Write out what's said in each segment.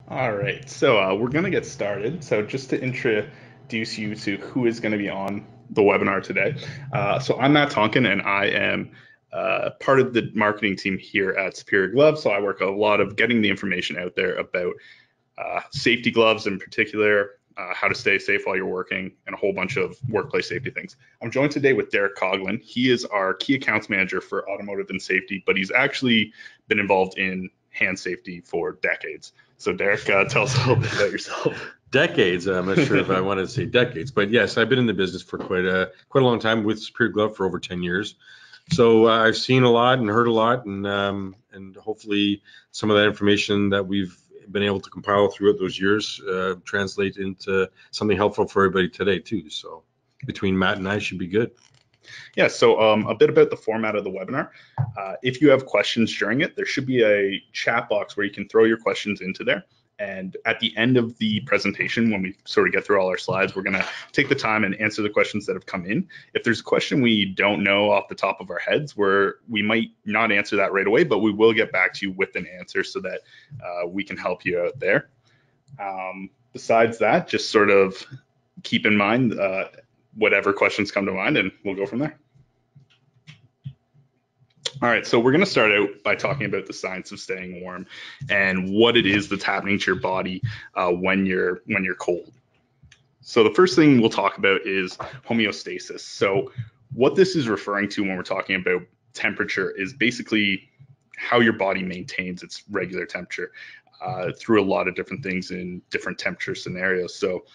All right, so we're going to get started. So just to introduce you to who is going to be on the webinar today. So I'm Matt Tonkin, and I am part of the marketing team here at Superior Gloves. So I work a lot of getting the information out there about safety gloves in particular, how to stay safe while you're working, and a whole bunch of workplace safety things. I'm joined today with Derek Coughlin. He is our key accounts manager for automotive and safety, but he's actually been involved in hand safety for decades. So Derek, tell us a little bit about yourself. Decades. I'm not sure if I want to say decades, but yes, I've been in the business for quite a long time with Superior Glove for over 10 years. So I've seen a lot and heard a lot, and hopefully some of that information that we've been able to compile throughout those years translate into something helpful for everybody today too. So between Matt and I should be good. Yeah, so a bit about the format of the webinar. If you have questions during it, there should be a chat box where you can throw your questions into there. And at the end of the presentation, when we sort of get through all our slides, we're going to take the time and answer the questions that have come in. If there's a question we don't know off the top of our heads, we might not answer that right away, but we will get back to you with an answer so that we can help you out there. Besides that, just sort of keep in mind whatever questions come to mind, and we'll go from there. All right, so we're going to start out by talking about the science of staying warm and what it is that's happening to your body when you're cold. So the first thing we'll talk about is homeostasis. So what this is referring to when we're talking about temperature is basically how your body maintains its regular temperature through a lot of different things in different temperature scenarios. So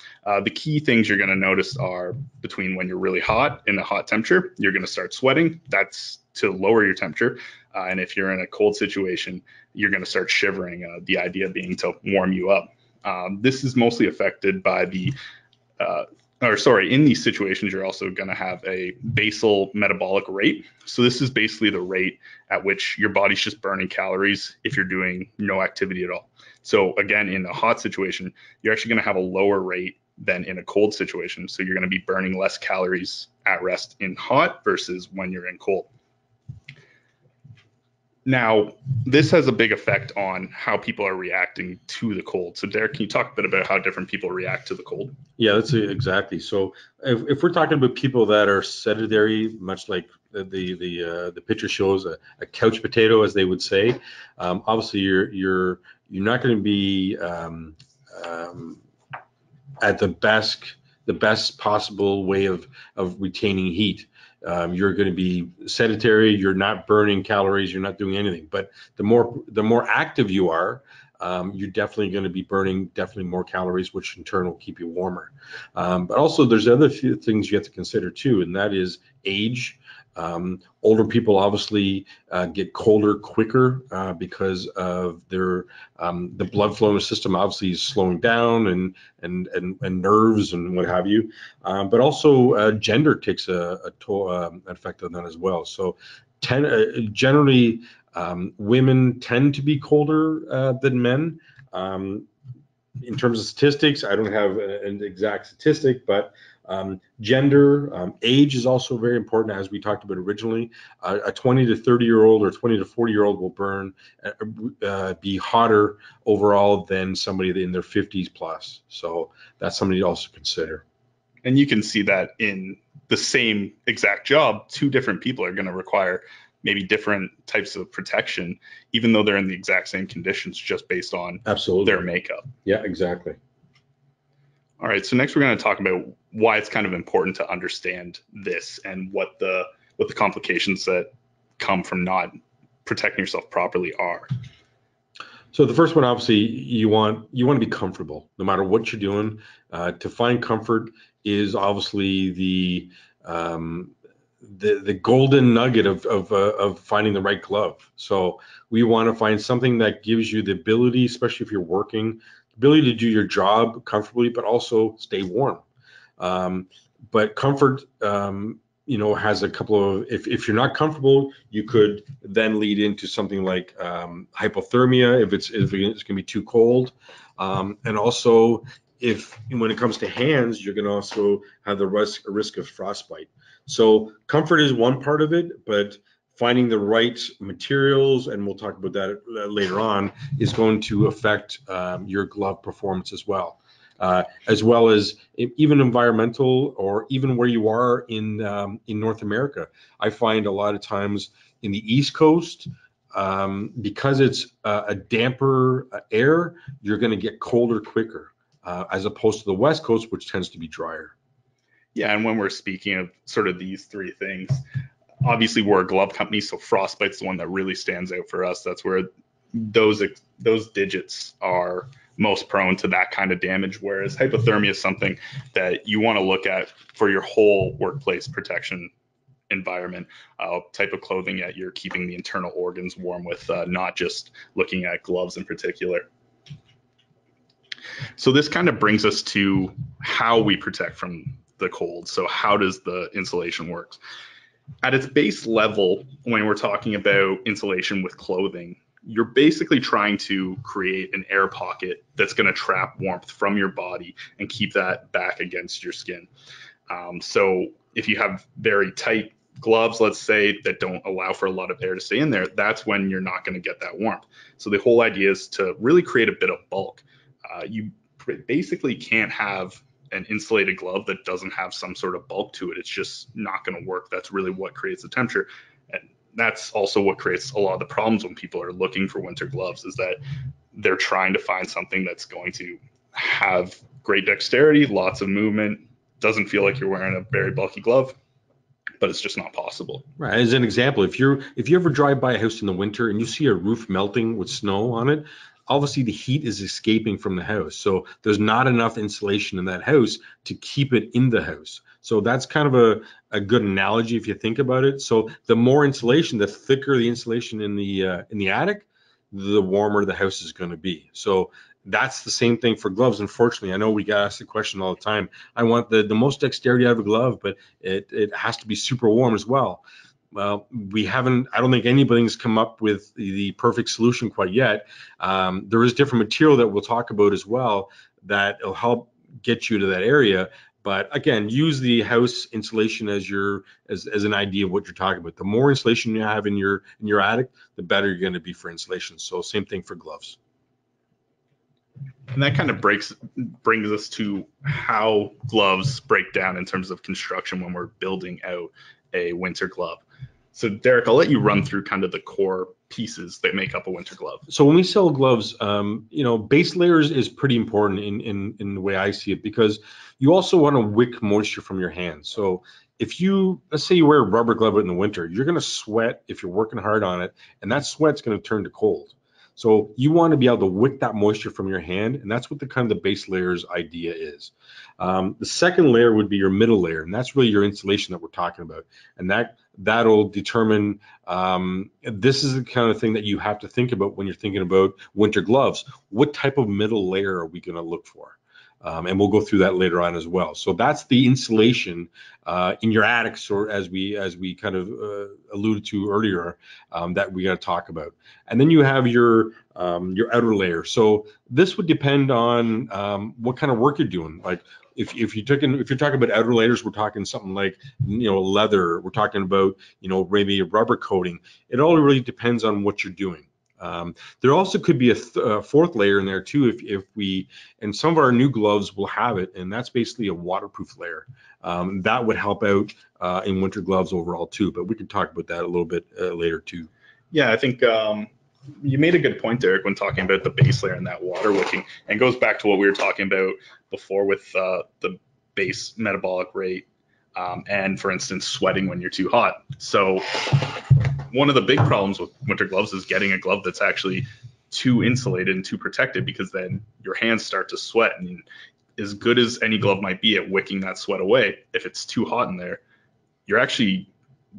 the key things you're going to notice are between when you're really hot, in a hot temperature, you're going to start sweating. That's to lower your temperature. And if you're in a cold situation, you're going to start shivering, the idea being to warm you up. This is mostly affected by in these situations, you're also going to have a basal metabolic rate. So this is basically the rate at which your body's just burning calories if you're doing no activity at all. So again, in a hot situation, you're actually going to have a lower rate than in a cold situation. So you're going to be burning less calories at rest in hot versus when you're in cold. Now, this has a big effect on how people are reacting to the cold. So Derek, can you talk a bit about how different people react to the cold? Yeah, that's exactly. So if we're talking about people that are sedentary, much like the picture shows, a couch potato, as they would say, obviously you're not going to be at the best possible way of retaining heat. You're going to be sedentary. You're not burning calories. You're not doing anything. But the more active you are, you're definitely going to be burning more calories, which in turn will keep you warmer. But also, there's other few things you have to consider too, and that is age. Older people obviously get colder quicker because of their the blood flow in the system obviously is slowing down, and nerves and what have you. But also gender takes an effect on that as well. So generally women tend to be colder than men. In terms of statistics, I don't have an exact statistic, but gender, age is also very important, as we talked about originally. A 20 to 30 year old or 20 to 40 year old will be hotter overall than somebody in their 50s plus. So that's something to also consider. And you can see that in the same exact job, two different people are going to require maybe different types of protection, even though they're in the exact same conditions, just based on their makeup. Yeah, exactly. All right, so next we're going to talk about why it's kind of important to understand this and what the complications that come from not protecting yourself properly are. So the first one, obviously, you want to be comfortable no matter what you're doing. To find comfort is obviously the golden nugget of finding the right glove. So we want to find something that gives you the ability, especially if you're working, ability to do your job comfortably, but also stay warm. But comfort, has a couple of, if you're not comfortable, you could then lead into something like hypothermia if it's going to be too cold. And also, when it comes to hands, you're going to also have the risk of frostbite. So comfort is one part of it, but finding the right materials, and we'll talk about that later on, is going to affect your glove performance as well as even environmental, or even where you are in North America. I find a lot of times in the East Coast, because it's a damper air, you're going to get colder quicker, as opposed to the West Coast, which tends to be drier. Yeah, and when we're speaking of sort of these three things, obviously we're a glove company, so frostbite's the one that really stands out for us. That's where those digits are most prone to that kind of damage, whereas hypothermia is something that you want to look at for your whole workplace protection environment, type of clothing that you're keeping the internal organs warm with, not just looking at gloves in particular. So this kind of brings us to how we protect from the cold. So how does the insulation work? At its base level, when we're talking about insulation with clothing, you're basically trying to create an air pocket that's going to trap warmth from your body and keep that back against your skin. So if you have very tight gloves, let's say, that don't allow for a lot of air to stay in there, that's when you're not going to get that warmth. So the whole idea is to really create a bit of bulk. You basically can't have an insulated glove that doesn't have some sort of bulk to it. It's just not going to work. That's really what creates the temperature. And that's also what creates a lot of the problems when people are looking for winter gloves, is that they're trying to find something that's going to have great dexterity, lots of movement, doesn't feel like you're wearing a very bulky glove, but it's just not possible. Right. As an example, if you ever drive by a house in the winter and you see a roof melting with snow on it, obviously the heat is escaping from the house. So there's not enough insulation in that house to keep it in the house. So that's kind of a good analogy if you think about it. So the more insulation, the thicker the insulation in the attic, the warmer the house is going to be. So that's the same thing for gloves. Unfortunately, I know we get asked the question all the time. I want the most dexterity out of a glove, but it has to be super warm as well. Well, I don't think anybody's come up with the perfect solution quite yet. There is different material that we'll talk about as well that will help get you to that area. But again, use the house insulation as an idea of what you're talking about. The more insulation you have in your attic, the better you're going to be for insulation. So same thing for gloves. And that kind of brings us to how gloves break down in terms of construction when we're building out a winter glove. So Derek, I'll let you run through kind of the core pieces that make up a winter glove. So when we sell gloves, base layers is pretty important in the way I see it, because you also want to wick moisture from your hands. So let's say you wear a rubber glove in the winter, you're going to sweat if you're working hard on it, and that sweat's going to turn to cold. So you want to be able to wick that moisture from your hand, and that's what the base layers idea is. The second layer would be your middle layer, and that's really your insulation that we're talking about. And that'll determine, this is the kind of thing that you have to think about when you're thinking about winter gloves. What type of middle layer are we going to look for? And we'll go through that later on as well. So that's the insulation in your attics, or as we kind of alluded to earlier, that we got to talk about. And then you have your outer layer. So this would depend on what kind of work you're doing. Like if you're talking about outer layers, we're talking something like leather. We're talking about maybe a rubber coating. It all really depends on what you're doing. There also could be a fourth layer in there too, and some of our new gloves will have it, and that's basically a waterproof layer. That would help out in winter gloves overall too, but we can talk about that a little bit later too. Yeah, I think you made a good point, Derek, when talking about the base layer and that water wicking, and goes back to what we were talking about before with the base metabolic rate, and for instance, sweating when you're too hot. So one of the big problems with winter gloves is getting a glove that's actually too insulated and too protected, because then your hands start to sweat. And as good as any glove might be at wicking that sweat away, if it's too hot in there, you're actually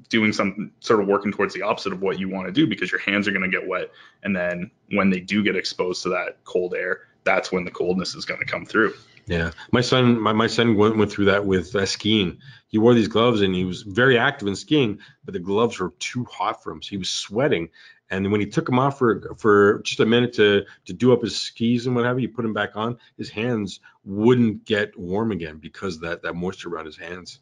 doing some sort of working towards the opposite of what you want to do, because your hands are going to get wet. And then when they do get exposed to that cold air, that's when the coldness is going to come through. Yeah, my son went through that with skiing. He wore these gloves and he was very active in skiing, but the gloves were too hot for him, so he was sweating. And when he took them off for just a minute to do up his skis and what have you, he put them back on, his hands wouldn't get warm again because that moisture around his hands.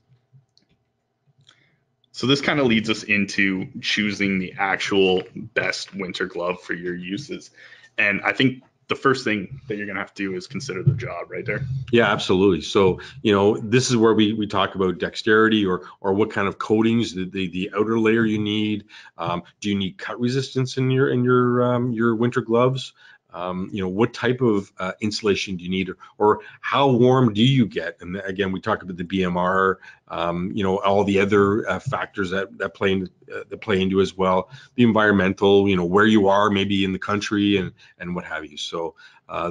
So this kind of leads us into choosing the actual best winter glove for your uses. And I think the first thing that you're going to have to do is consider the job right there. Yeah, absolutely. So, this is where we talk about dexterity or what kind of coatings, the outer layer you need. Do you need cut resistance in your winter gloves? What type of insulation do you need, or how warm do you get? And again, we talk about the BMR, all the other factors that play into as well. The environmental, where you are, maybe in the country, and what have you. So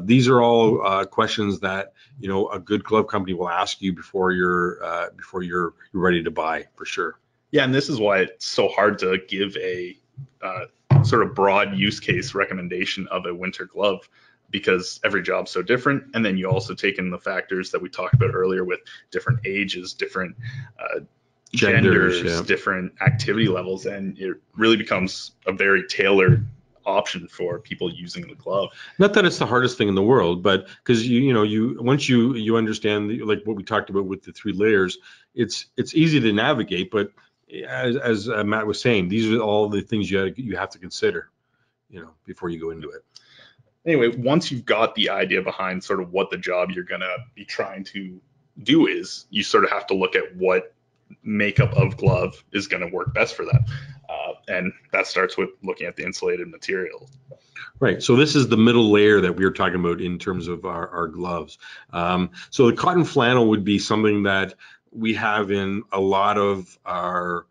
these are all questions that a good glove company will ask you before you're ready to buy, for sure. Yeah, and this is why it's so hard to give a sort of broad use case recommendation of a winter glove, because every job's so different. And then you also take in the factors that we talked about earlier with different ages, different genders, yeah. different activity levels, and it really becomes a very tailored option for people using the glove. Not that it's the hardest thing in the world, but because once you understand like what we talked about with the 3 layers, it's easy to navigate. But as Matt was saying, these are all the things you have to consider, before you go into it. Anyway, once you've got the idea behind sort of what the job you're going to be trying to do is, you sort of have to look at what makeup of glove is going to work best for that. And that starts with looking at the insulated material. Right. So this is the middle layer that we were talking about in terms of our gloves. So the cotton flannel would be something that we have in a lot of our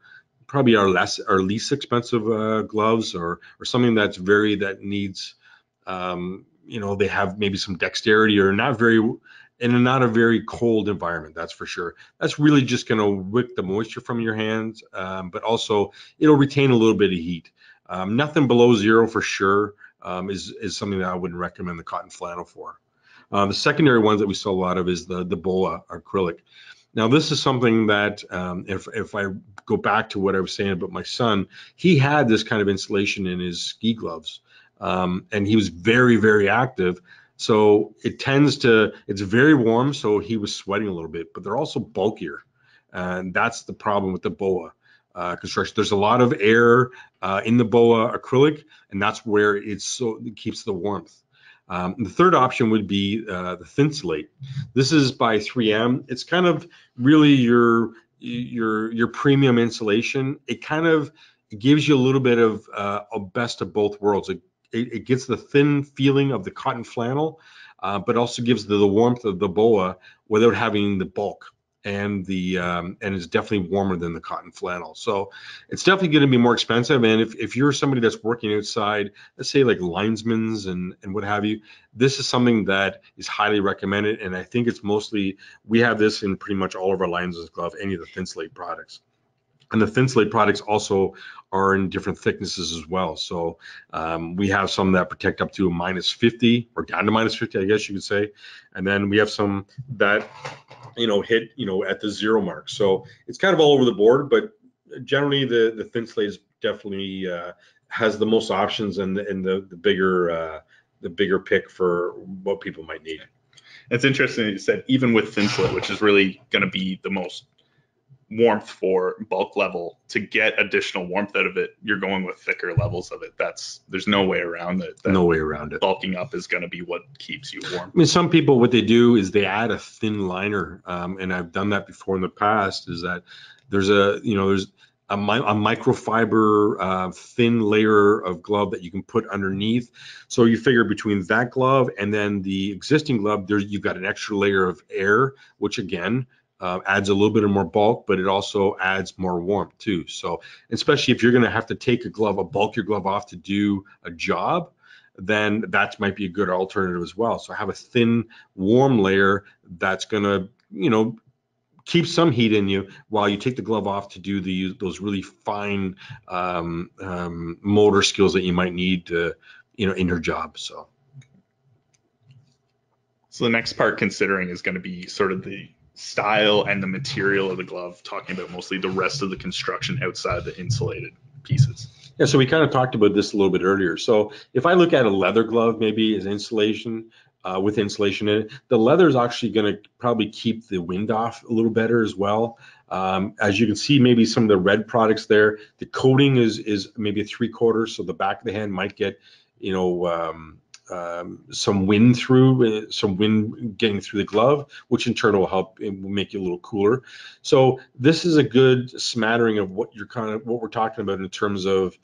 least expensive gloves, or something that needs they have maybe some dexterity, or not a very cold environment, that's for sure. That's really just going to wick the moisture from your hands, but also it'll retain a little bit of heat. Nothing below 0 for sure is something that I wouldn't recommend the cotton flannel for. The secondary ones that we saw a lot of is the BOA acrylic. Now, this is something that if I go back to what I was saying about my son, he had this kind of insulation in his ski gloves, and he was very, very active. So it's very warm, so he was sweating a little bit, but they're also bulkier. And that's the problem with the BOA construction. There's a lot of air in the BOA acrylic, and that's where it keeps the warmth. The third option would be the thin slate. This is by 3M. It's kind of really your premium insulation. It kind of gives you a little bit of a best of both worlds. It gets the thin feeling of the cotton flannel, but also gives the warmth of the BOA without having the bulk. And it's definitely warmer than the cotton flannel. So it's definitely going to be more expensive. And if you're somebody that's working outside, let's say like linesmen's and what have you, this is something that is highly recommended. And I think it's mostly, we have this in pretty much all of our lines of glove, any of the thin slate products. And the thin slate products also are in different thicknesses as well. So we have some that protect up to -50 or down to -50, I guess you could say. And then we have some that hit at the 0 mark. So it's kind of all over the board, but generally the thin slate is definitely has the most options and the bigger pick for what people might need. It's interesting that you said even with thin slate, which is really going to be the most warmth for bulk level, to get additional warmth out of it, you're going with thicker levels of it. There's no way around it. No way around it. Bulking up is going to be what keeps you warm. I mean, some people, what they do is they add a thin liner, and I've done that before in the past. Is that there's a microfiber thin layer of glove that you can put underneath. So you figure between that glove and then the existing glove, you've got an extra layer of air, which again adds a little bit of more bulk, but it also adds more warmth too. So especially if you're going to have to take bulk your glove off to do a job, then that might be a good alternative as well. So have a thin, warm layer that's going to, keep some heat in you while you take the glove off to do those really fine motor skills that you might need to, in your job. So the next part considering is going to be sort of the style and the material of the glove, talking about mostly the rest of the construction outside the insulated pieces. Yeah, so we kind of talked about this a little bit earlier. So if I look at a leather glove, maybe as insulation, with insulation in it, the leather is actually going to probably keep the wind off a little better as well. As you can see, maybe some of the red products there, the coating is maybe a 3/4, so the back of the hand might get, some wind getting through the glove, which in turn will help, it will make you a little cooler. So this is a good smattering of what we're talking about in terms of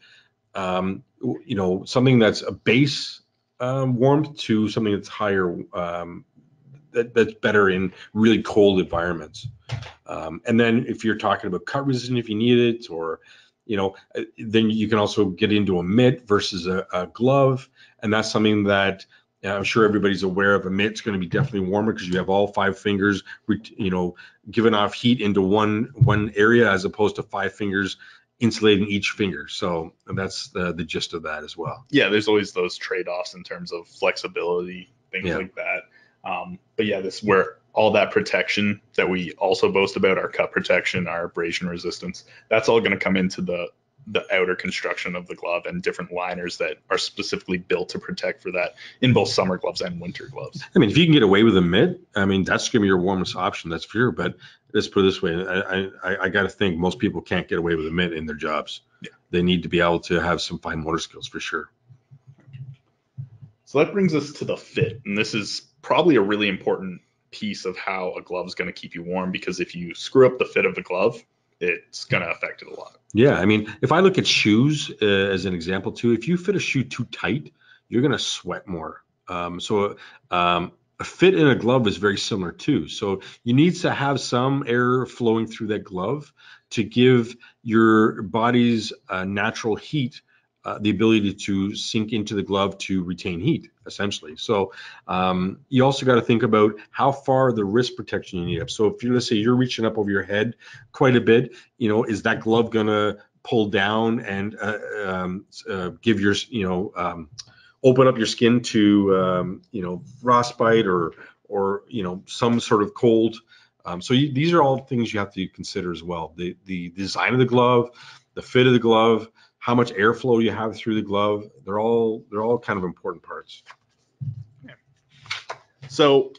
something that's a base warmth to something that's higher, that's better in really cold environments. And then if you're talking about cut resistant, if you need it, or then you can also get into a mitt versus a glove, and that's something that I'm sure everybody's aware of. A mitt's going to be definitely warmer because you have all 5 fingers, giving off heat into one area, as opposed to 5 fingers insulating each finger. So that's the gist of that as well. Yeah, there's always those trade-offs in terms of flexibility, things like that. But yeah, this where all that protection that we also boast about, our cut protection, our abrasion resistance, that's all going to come into the outer construction of the glove, and different liners that are specifically built to protect for that in both summer gloves and winter gloves. I mean, if you can get away with a mitt, I mean, that's going to be your warmest option, that's for sure. But let's put it this way, I got to think most people can't get away with a mitt in their jobs. Yeah. They need to be able to have some fine motor skills for sure. So that brings us to the fit, and this is probably a really important piece of how a glove is going to keep you warm, because if you screw up the fit of the glove, it's going to affect it a lot. Yeah, I mean, if I look at shoes as an example too, if you fit a shoe too tight, you're going to sweat more. So a fit in a glove is very similar too. So you need to have some air flowing through that glove to give your body's natural heat the ability to sink into the glove to retain heat, essentially. So you also got to think about how far the wrist protection you need up. So if let's say you're reaching up over your head quite a bit, is that glove gonna pull down and give your, open up your skin to, frostbite or some sort of cold. So these are all things you have to consider as well. The design of the glove, the fit of the glove, how much airflow you have through the glove, they're all kind of important parts. Yeah. So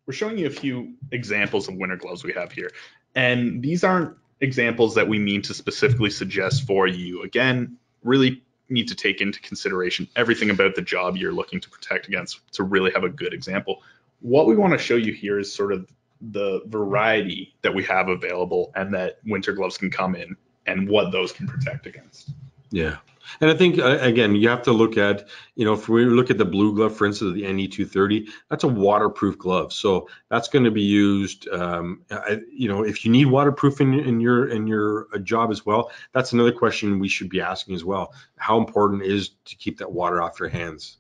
we're showing you a few examples of winter gloves we have here. And these aren't examples that we mean to specifically suggest for you. Again, really need to take into consideration everything about the job you're looking to protect against to really have a good example. What we want to show you here is sort of the variety that we have available and that winter gloves can come in, and what those can protect against. Yeah. And I think, again, you have to look at, if we look at the blue glove, for instance, the NE230, that's a waterproof glove. So that's going to be used, if you need waterproof in your job as well, that's another question we should be asking as well. How important is to keep that water off your hands?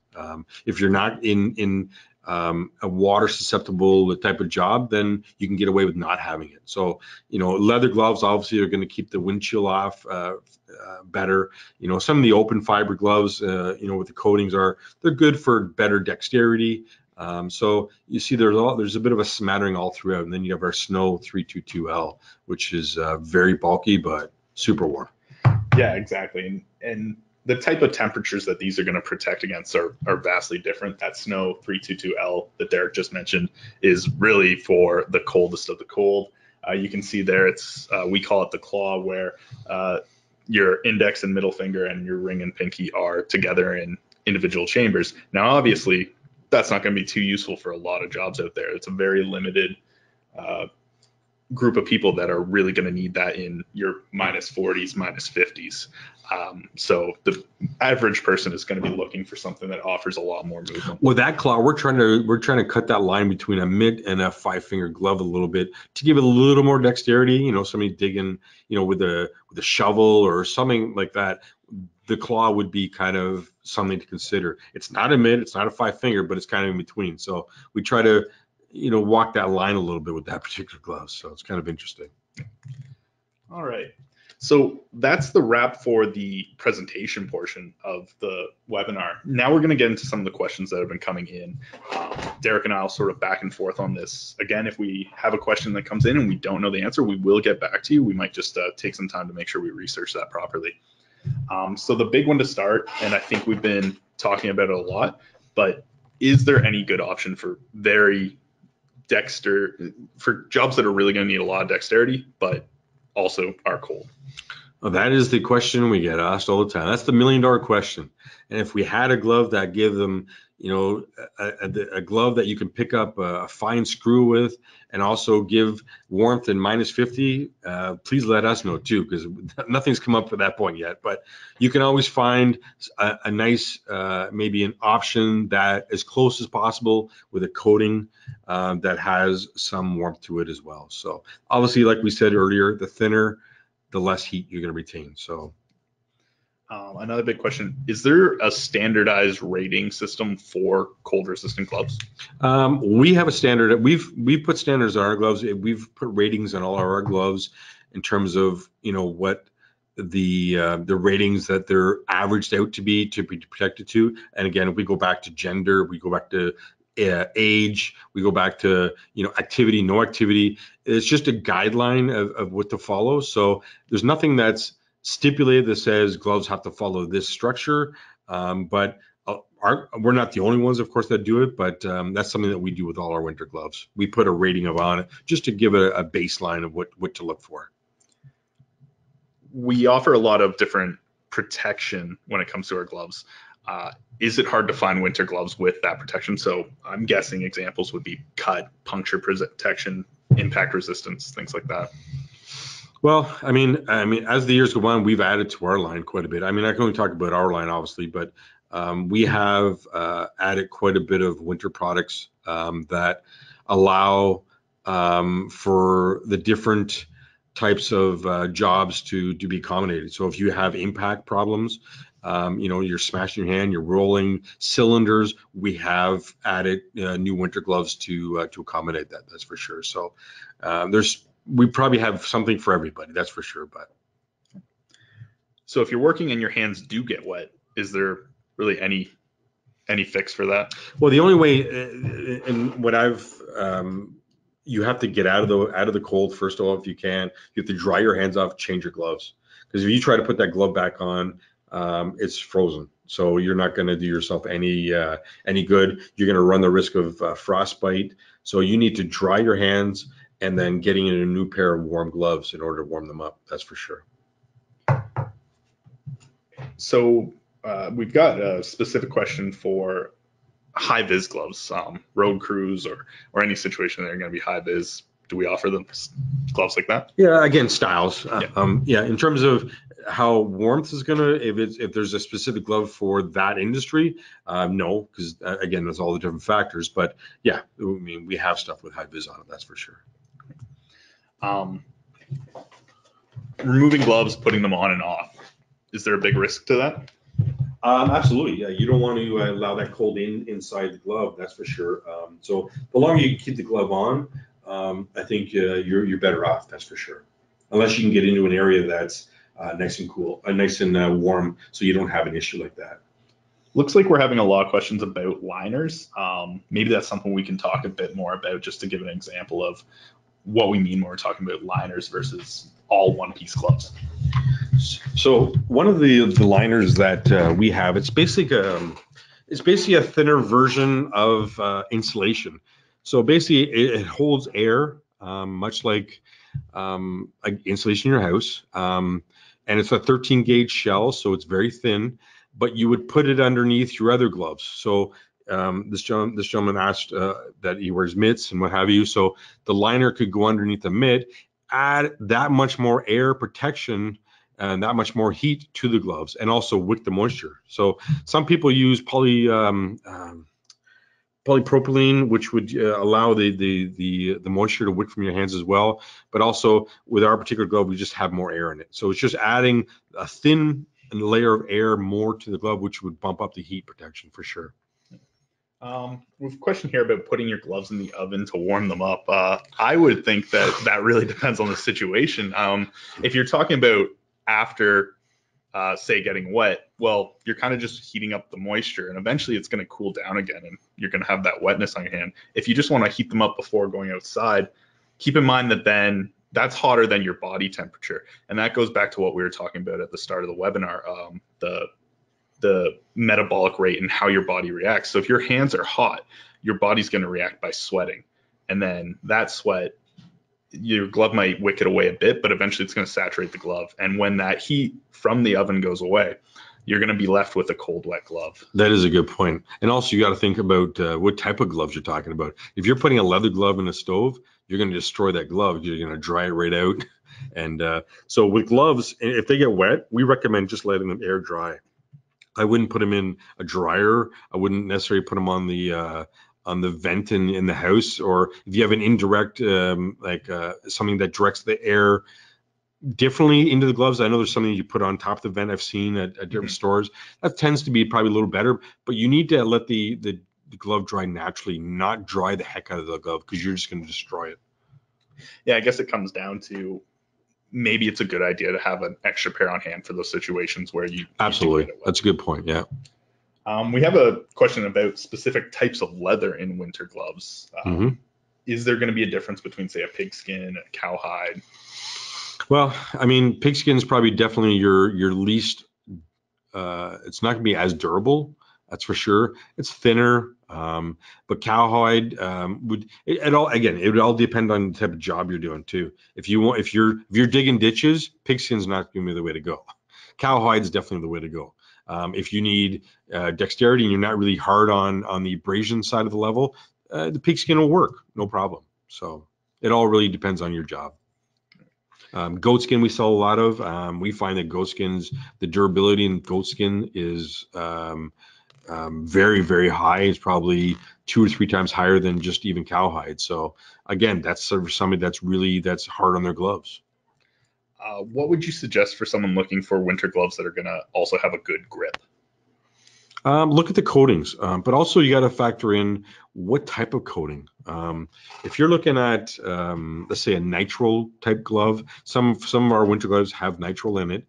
If you're not in a water susceptible type of job, then you can get away with not having it. So, leather gloves obviously are going to keep the wind chill off better. Some of the open fiber gloves, with the coatings they're good for better dexterity. So you see there's a bit of a smattering all throughout. And then you have our Snow 322L, which is very bulky, but super warm. Yeah, exactly. And the type of temperatures that these are going to protect against are vastly different. That Snow 322L that Derek just mentioned is really for the coldest of the cold. You can see there, we call it the claw, where your index and middle finger and your ring and pinky are together in individual chambers. Now, obviously, that's not going to be too useful for a lot of jobs out there. It's a very limited group of people that are really going to need that in your -40s, -50s. So the average person is going to be looking for something that offers a lot more movement. With that claw, we're trying to cut that line between a mitt and a 5-finger glove a little bit to give it a little more dexterity. Somebody digging, with a shovel or something like that. The claw would be kind of something to consider. It's not a mitt, it's not a 5-finger, but it's kind of in between. So we try to walk that line a little bit with that particular glove. So it's kind of interesting. All right. So that's the wrap for the presentation portion of the webinar. Now we're going to get into some of the questions that have been coming in. Derek and I will sort of back and forth on this. Again, if we have a question that comes in and we don't know the answer, we will get back to you. We might just take some time to make sure we research that properly. So the big one to start, and I think we've been talking about it a lot, but is there any good option for very for jobs that are really going to need a lot of dexterity, but also are cold? Well, that is the question we get asked all the time. That's the $1 million question. And if we had a glove that gave them, a glove that you can pick up a fine screw with and also give warmth in -50, please let us know too, because nothing's come up to that point yet. But you can always find a nice, maybe an option that as close as possible with a coating that has some warmth to it as well. So obviously, like we said earlier, the thinner, the less heat you're going to retain. So another big question, is there a standardized rating system for cold resistant gloves? We have a standard. We've put standards on our gloves. We've put ratings on all our gloves in terms of what the ratings that they're averaged out to be protected to. And again, if we go back to gender, we go back to age, we go back to activity, no activity. It's just a guideline of what to follow. So there's nothing that's stipulated that says gloves have to follow this structure, but we're not the only ones, of course, that do it, but that's something that we do with all our winter gloves. We put a rating on it just to give it a baseline of what to look for. We offer a lot of different protection when it comes to our gloves. Is it hard to find winter gloves with that protection? So I'm guessing examples would be cut, puncture protection, impact resistance, things like that. Well, I mean, as the years go on, we've added to our line quite a bit. I mean, I can only talk about our line, obviously, but we have added quite a bit of winter products that allow for the different types of jobs to be accommodated. So if you have impact problems, you're smashing your hand, you're rolling cylinders, we have added new winter gloves to accommodate that. That's for sure. So we probably have something for everybody, that's for sure. But so if you're working and your hands do get wet, is there really any fix for that? Well, the only way, and what you have to get out of the cold first of all. If you can, you have to dry your hands off, change your gloves, because if you try to put that glove back on, it's frozen. So you're not going to do yourself any good. You're going to run the risk of frostbite. So you need to dry your hands and then getting in a new pair of warm gloves in order to warm them up. That's for sure. So we've got a specific question for high vis gloves, road crews or any situation that are going to be high vis. Do we offer them gloves like that? Yeah, again, styles. Yeah. In terms of how warmth is gonna, if there's a specific glove for that industry, no, because again, there's all the different factors. But yeah, I mean, we have stuff with high vis on it, that's for sure. Removing gloves, putting them on and off, is there a big risk to that? Absolutely, yeah. You don't want to allow that cold inside the glove, that's for sure. So the longer you keep the glove on, I think you're better off, that's for sure. Unless you can get into an area that's nice and cool, nice and warm, so you don't have an issue like that. Looks like we're having a lot of questions about liners. Maybe that's something we can talk a bit more about, just to give an example of what we mean when we're talking about liners versus all one-piece gloves. So one of the liners that we have, it's basically a thinner version of insulation. So basically, it holds air, much like insulation in your house, and it's a 13 gauge shell, so it's very thin. But you would put it underneath your other gloves. So this gentleman asked that he wears mitts and what have you. So the liner could go underneath the mitt, add that much more air protection and that much more heat to the gloves, and also wick the moisture. So some people use polypropylene, which would allow the moisture to wick from your hands as well. But also with our particular glove, we just have more air in it. So it's just adding a thin layer of air more to the glove, which would bump up the heat protection for sure. We have a question here about putting your gloves in the oven to warm them up. I would think that really depends on the situation. If you're talking about after, say, getting wet, well, you're kind of just heating up the moisture, and eventually it's going to cool down again, and you're going to have that wetness on your hand. If you just want to heat them up before going outside, keep in mind that then that's hotter than your body temperature, and that goes back to what we were talking about at the start of the webinar, the metabolic rate and how your body reacts. So if your hands are hot, your body's going to react by sweating. and then that sweat, your glove might wick it away a bit, but eventually it's going to saturate the glove. And when that heat from the oven goes away, you're going to be left with a cold, wet glove. That is a good point. And also, you got to think about what type of gloves you're talking about. If you're putting a leather glove in a stove, you're going to destroy that glove. You're going to dry it right out. And so with gloves, if they get wet, we recommend just letting them air dry. I wouldn't put them in a dryer. I wouldn't necessarily put them on the vent in the house. Or if you have an indirect, something that directs the air differently into the gloves. I know there's something you put on top of the vent I've seen at different stores. That tends to be probably a little better, but you need to let the glove dry naturally, not dry the heck out of the glove, because you're just going to destroy it. Yeah, I guess it comes down to maybe it's a good idea to have an extra pair on hand for those situations where you absolutely. That's a good point. Yeah. We have a question about specific types of leather in winter gloves. Is there going to be a difference between, say, a pigskin, a cowhide? Well, I mean, pigskin is probably definitely your least. It's not going to be as durable, that's for sure. It's thinner, but cowhide it would all depend on the type of job you're doing too. If you're digging ditches, pigskin's not going to be the way to go. Cowhide's definitely the way to go. If you need dexterity and you're not really hard on the abrasion side of the level, the pigskin will work, no problem. So it all really depends on your job. Goatskin we sell a lot of. We find that the durability in goatskin is very, very high. It's probably 2 or 3 times higher than just even cowhide. So again, that's sort of somebody that's hard on their gloves. What would you suggest for someone looking for winter gloves that are going to also have a good grip? Look at the coatings, but also you got to factor in what type of coating. If you're looking at, let's say, a nitrile type glove, some of our winter gloves have nitrile in it.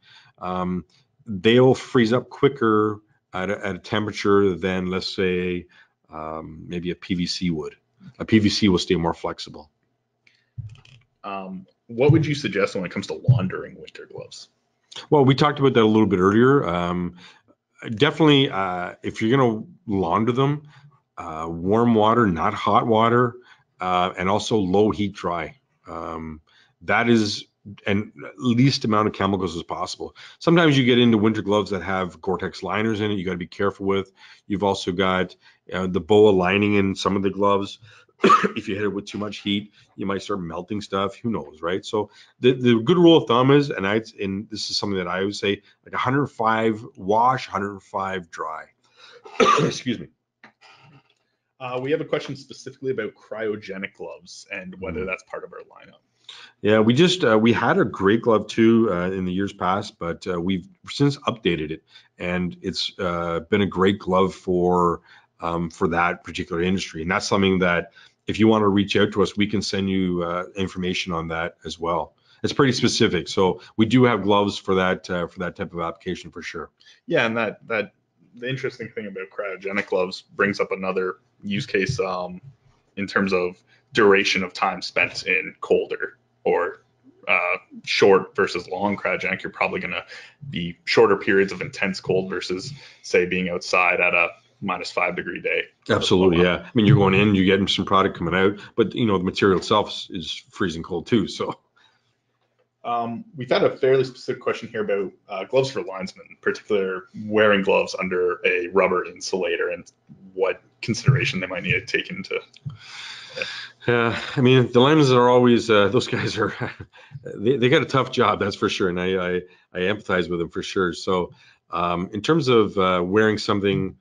They'll freeze up quicker at a temperature than, let's say, maybe a PVC would. A PVC will stay more flexible. What would you suggest when it comes to laundering winter gloves? Well, we talked about that a little bit earlier. Definitely, if you're going to launder them, warm water, not hot water, and also low heat dry. That is, and least amount of chemicals as possible. Sometimes you get into winter gloves that have Gore-Tex liners in it. You got to be careful with. You've also got the BOA lining in some of the gloves. If you hit it with too much heat, you might start melting stuff. Who knows, right? So the good rule of thumb is, and this is something that I always say, like 105 wash, 105 dry. Excuse me. We have a question specifically about cryogenic gloves and whether that's part of our lineup. Yeah, we had a great glove too in the years past, but we've since updated it, and it's been a great glove for that particular industry. And that's something that if you want to reach out to us, we can send you information on that as well. It's pretty specific, so we do have gloves for that type of application for sure. Yeah, and that the interesting thing about cryogenic gloves brings up another use case in terms of duration of time spent in colder or short versus long cryogenic. You're probably going to be shorter periods of intense cold versus, say, being outside at a -5 degree day. Absolutely, yeah. I mean, you're going in, you're getting some product coming out, but the material itself is freezing cold too. So we've had a fairly specific question here about gloves for linesmen, in particular wearing gloves under a rubber insulator and what consideration they might need to take into. Yeah, I mean, the linemen are always those guys are they got a tough job, that's for sure, and I empathize with them for sure. So in terms of wearing something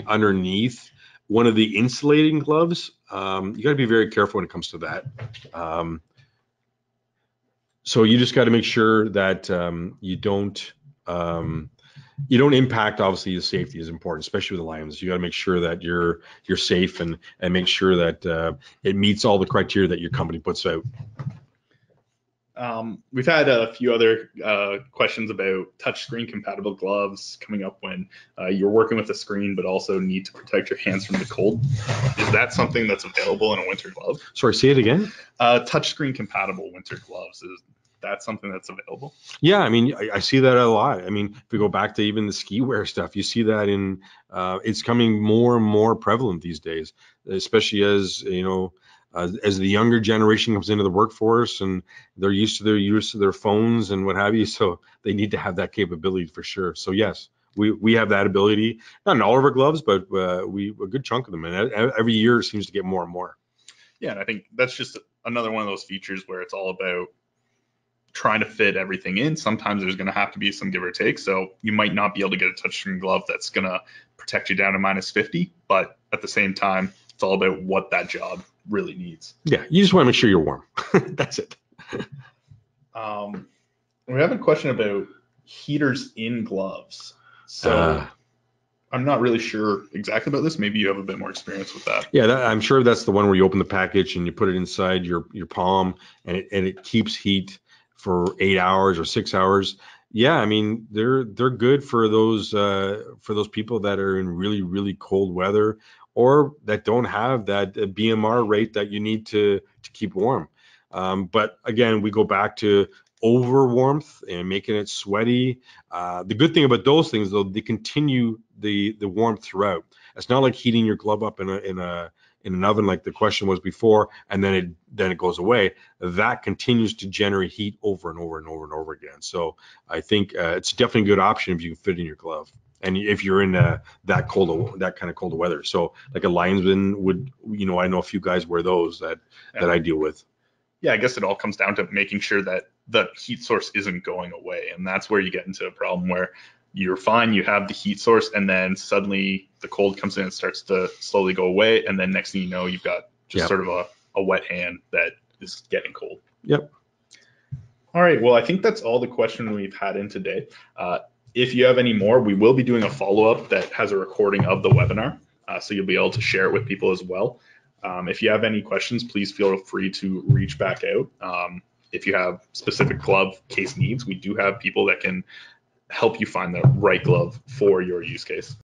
underneath one of the insulating gloves, you got to be very careful when it comes to that. So you just got to make sure that you don't impact. Obviously, the safety is important, especially with the lions. You got to make sure that you're safe and make sure that it meets all the criteria that your company puts out. We've had a few other questions about touchscreen compatible gloves coming up when you're working with a screen but also need to protect your hands from the cold. Is that something that's available in a winter glove? Sorry, say it again. Touchscreen compatible winter gloves. that something that's available? Yeah, I mean, I see that a lot. I mean, if we go back to even the ski wear stuff, you see that it's coming more and more prevalent these days, especially as, as the younger generation comes into the workforce and they're used to their use of their phones and what have you. So they need to have that capability for sure. So yes, we have that ability, not in all of our gloves, but a good chunk of them. And every year it seems to get more and more. Yeah, and I think that's just another one of those features where it's all about trying to fit everything in. Sometimes there's going to have to be some give or take. So you might not be able to get a touchscreen glove that's going to protect you down to -50, but at the same time, it's all about what that job really needs. Yeah, you just want to make sure you're warm. That's it. We have a question about heaters in gloves. So I'm not really sure exactly about this. Maybe you have a bit more experience with that. Yeah, I'm sure that's the one where you open the package and you put it inside your palm and it keeps heat for 8 hours or 6 hours. Yeah, I mean they're good for those people that are in really, really cold weather or that don't have that BMR rate that you need to keep warm. But again, we go back to over warmth and making it sweaty. The good thing about those things, though, they continue the warmth throughout. It's not like heating your glove up in an oven like the question was before, and then it goes away. That continues to generate heat over and over and over and over again. So I think it's definitely a good option if you can fit in your glove. And if you're in that kind of cold weather, so like a linesman would, I know a few guys wear those that I deal with. Yeah, I guess it all comes down to making sure that the heat source isn't going away. And that's where you get into a problem where you're fine, you have the heat source, and then suddenly the cold comes in and starts to slowly go away. And then next thing you know, you've got just sort of a wet hand that is getting cold. Yep. All right. Well, I think that's all the questions we've had in today. If you have any more, we will be doing a follow-up that has a recording of the webinar. So you'll be able to share it with people as well. If you have any questions, please feel free to reach back out. If you have specific glove case needs, we do have people that can help you find the right glove for your use case.